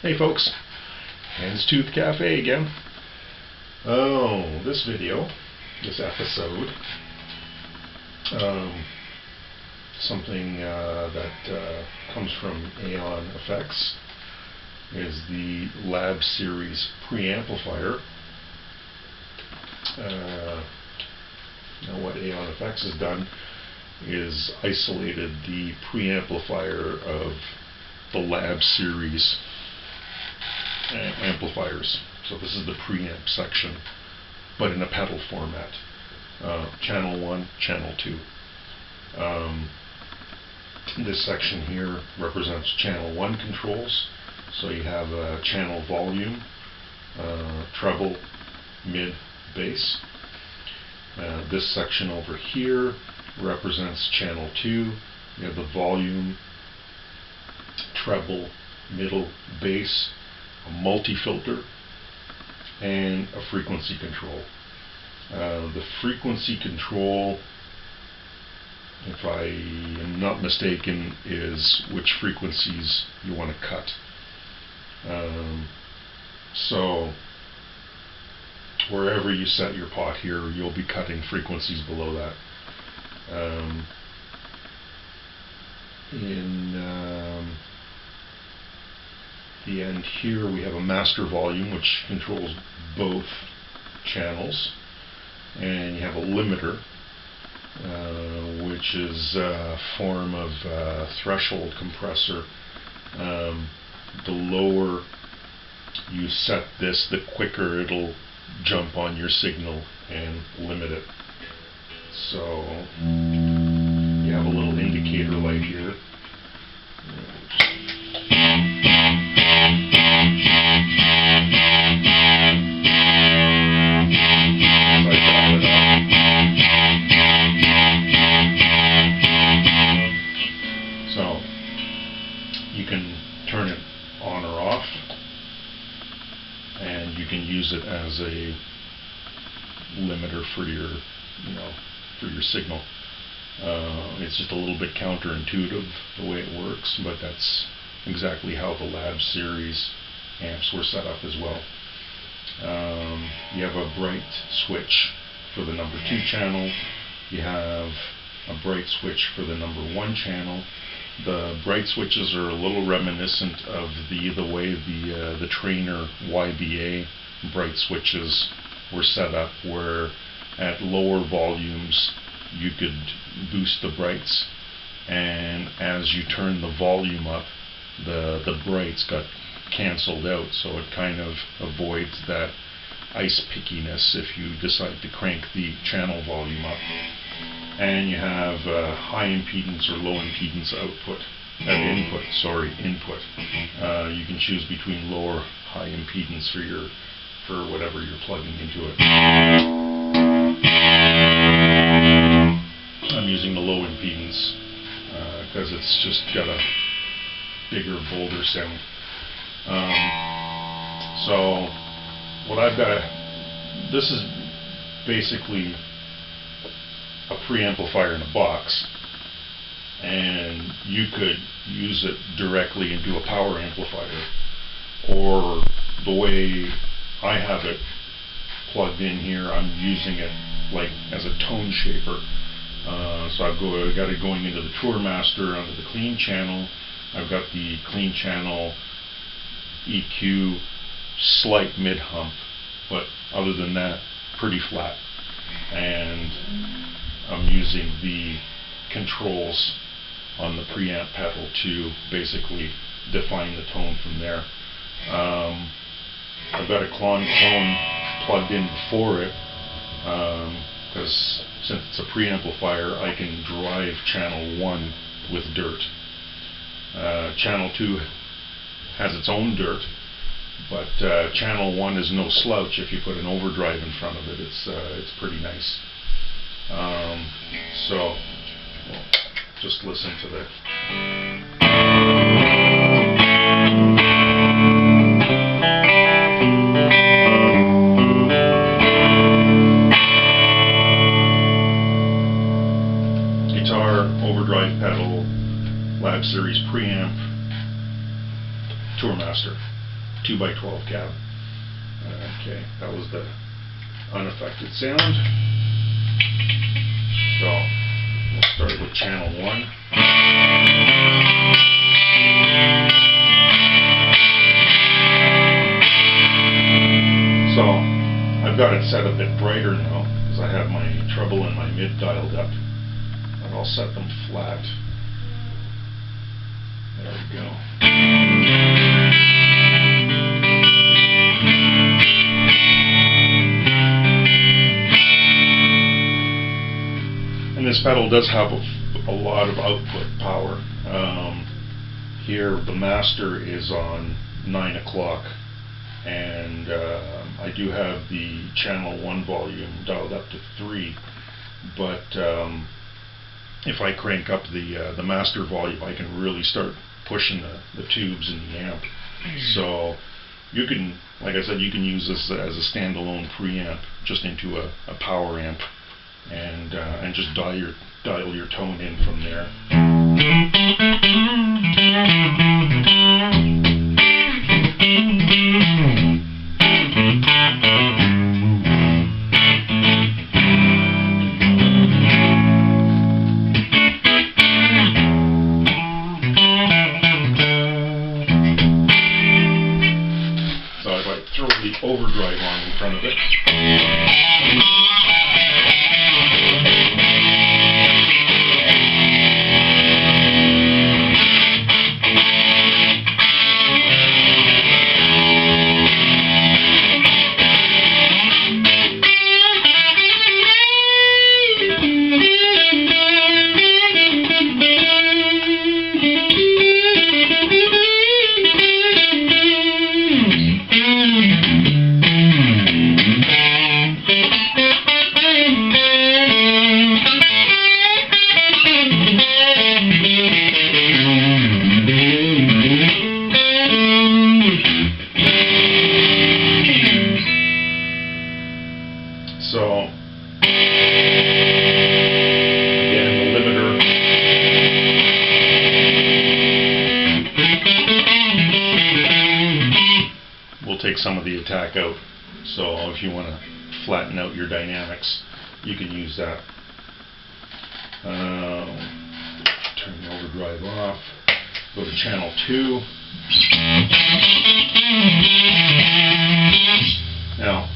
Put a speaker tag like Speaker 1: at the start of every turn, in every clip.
Speaker 1: Hey folks, Hands Tooth Cafe again. Oh, this episode, something that comes from Aion Effects is the LAB Series preamplifier. Now what Aion Effects has done is isolated the preamplifier of the LAB Series amplifiers. So this is the preamp section, but in a pedal format. Channel 1, Channel 2. This section here represents Channel 1 controls. So you have channel volume, treble, mid, bass. This section over here represents Channel 2. You have the volume, treble, middle, bass, a multi-filter, and a frequency control. The frequency control, if I am not mistaken, is which frequencies you want to cut. So wherever you set your pot here, you'll be cutting frequencies below that. In the end here we have a master volume which controls both channels, and you have a limiter which is a form of threshold compressor. The lower you set this, the quicker it'll jump on your signal and limit it. So you have a little indicator light here. So you can turn it on or off, and you can use it as a limiter for your signal. It's just a little bit counterintuitive the way it works, but that's exactly how the LAB Series amps were set up as well. You have a bright switch for the number 2 channel. You have a bright switch for the number 1 channel. The bright switches are a little reminiscent of the way the Trainer YBA bright switches were set up, where at lower volumes you could boost the brights, and as you turn the volume up, the brights got cancelled out, so it kind of avoids that ice pickiness if you decide to crank the channel volume up. And you have high impedance or low impedance input. You can choose between low or high impedance for whatever you're plugging into it. I'm using the low impedance because it's just got a bigger, bolder sound. So what I've got, this is basically a preamplifier in a box, and you could use it directly into a power amplifier, or the way I have it plugged in here, I'm using it like as a tone shaper. So I've got it going into the Tour Master under the clean channel. I've got the clean channel EQ, slight mid hump, but other than that, pretty flat. And I'm using the controls on the preamp pedal to basically define the tone from there. I've got a clone plugged in before it, because since it's a preamplifier, I can drive channel 1 with dirt. Channel 2 has its own dirt, but channel 1 is no slouch. If you put an overdrive in front of it, it's pretty nice. So just listen to the guitar, overdrive pedal, LAB Series preamp, Tour Master. 2x12 cab. Okay, that was the unaffected sound. So we'll start with channel 1. So I've got it set a bit brighter now because I have my treble and my mid dialed up. And I'll set them flat. There we go. And this pedal does have a lot of output power. Here the master is on 9 o'clock, and I do have the channel 1 volume dialed up to 3, but if I crank up the master volume, I can really start pushing the tubes in the amp. So you can, like I said, you can use this as a standalone preamp just into a power amp, and just dial your tone in from there. So if I throw the overdrive on in front of it. So, again, the limiter. We'll take some of the attack out. So if you want to flatten out your dynamics, you can use that. Turn the overdrive off. Go to channel 2. Now,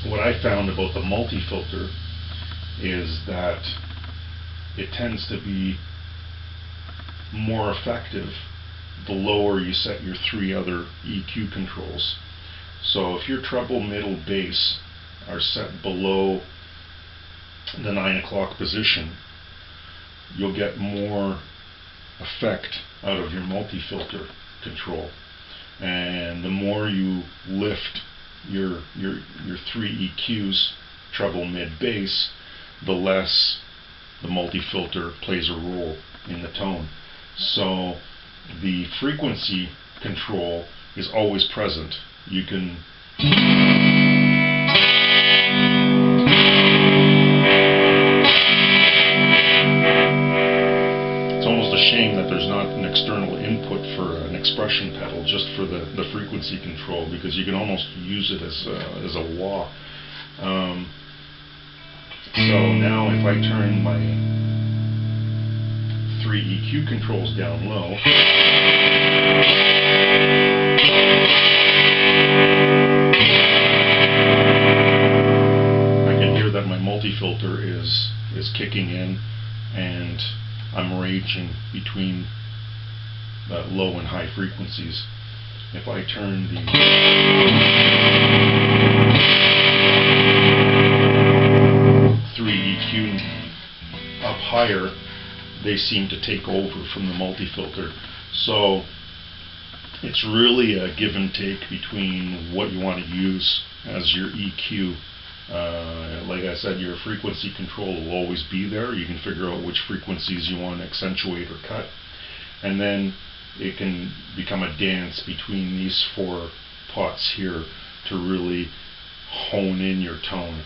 Speaker 1: what I found about the multi-filter is that it tends to be more effective the lower you set your 3 other EQ controls. So if your treble, middle, bass are set below the 9 o'clock position, you'll get more effect out of your multi-filter control. And the more you lift your 3 EQs, treble, mid, bass, the less the multi-filter plays a role in the tone. So the frequency control is always present. You can it's almost a shame that there's not an external input for an expression pedal just for the frequency control, because you can almost use it as a wah. So now if I turn my 3 EQ controls down low, I can hear that my multi-filter is kicking in, and I'm ranging between low and high frequencies. If I turn the 3 EQ up higher, they seem to take over from the multi-filter. So it's really a give and take between what you want to use as your EQ. Like I said, your frequency control will always be there. You can figure out which frequencies you want to accentuate or cut, and then it can become a dance between these 4 pots here to really hone in your tone.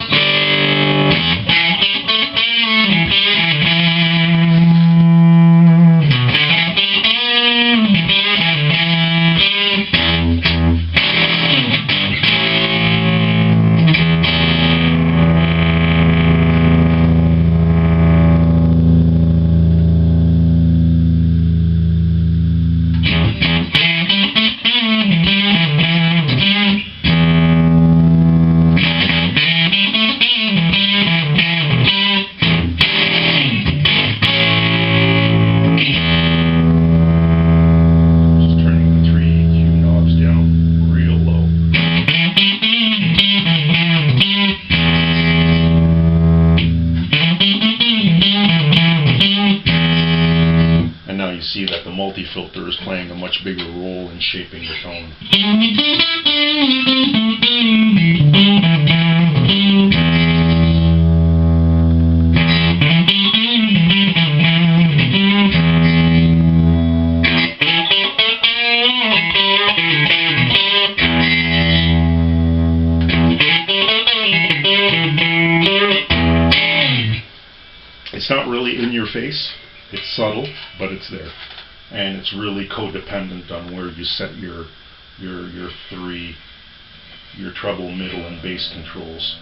Speaker 1: multi-filter is playing a much bigger role in shaping the tone. It's not really in your face, it's subtle, but it's there. And it's really codependent on where you set your treble, middle, and bass controls.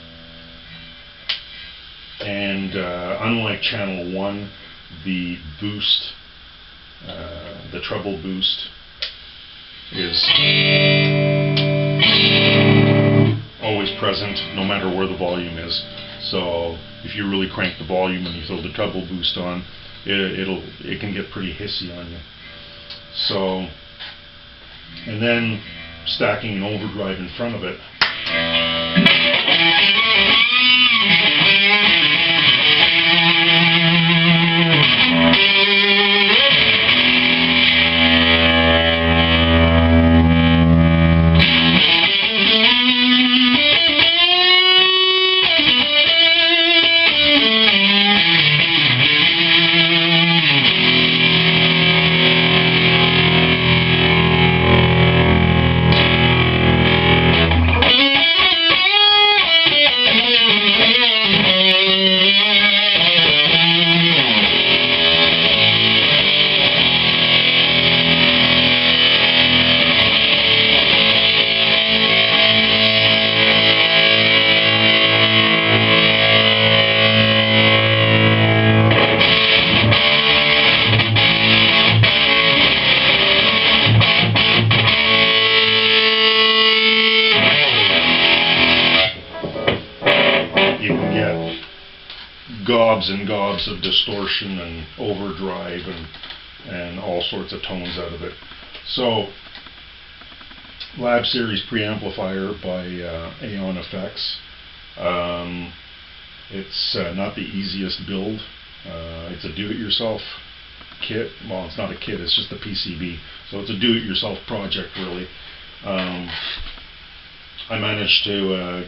Speaker 1: And unlike channel 1, the boost, the treble boost is always present no matter where the volume is. So if you really crank the volume and you throw the treble boost on, it can get pretty hissy on you. So, and then stacking an overdrive in front of it. Gobs and gobs of distortion and overdrive and all sorts of tones out of it. So, LAB Series preamplifier by Aion Effects. It's not the easiest build. It's a do-it-yourself kit. Well, it's not a kit, it's just a PCB. So it's a do-it-yourself project, really. I managed to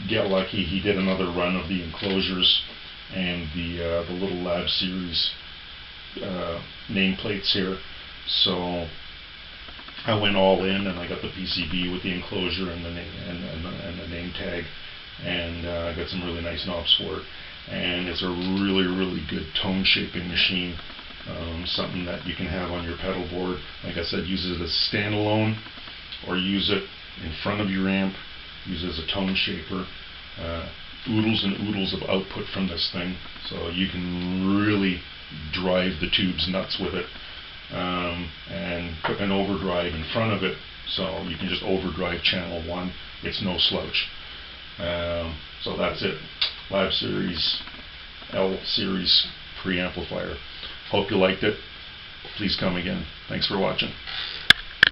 Speaker 1: get lucky. He did another run of the enclosures and the little LAB Series nameplates here. So I went all in and I got the PCB with the enclosure and the name tag, and I got some really nice knobs for it. And it's a really good tone shaping machine. Something that you can have on your pedal board. Like I said, use it as a standalone or use it in front of your amp. Use it as a tone shaper. Oodles and oodles of output from this thing, so you can really drive the tubes nuts with it, and put an overdrive in front of it, so you can just overdrive channel 1. It's no slouch. So that's it. LAB Series L Series preamplifier. Hope you liked it. Please come again. Thanks for watching.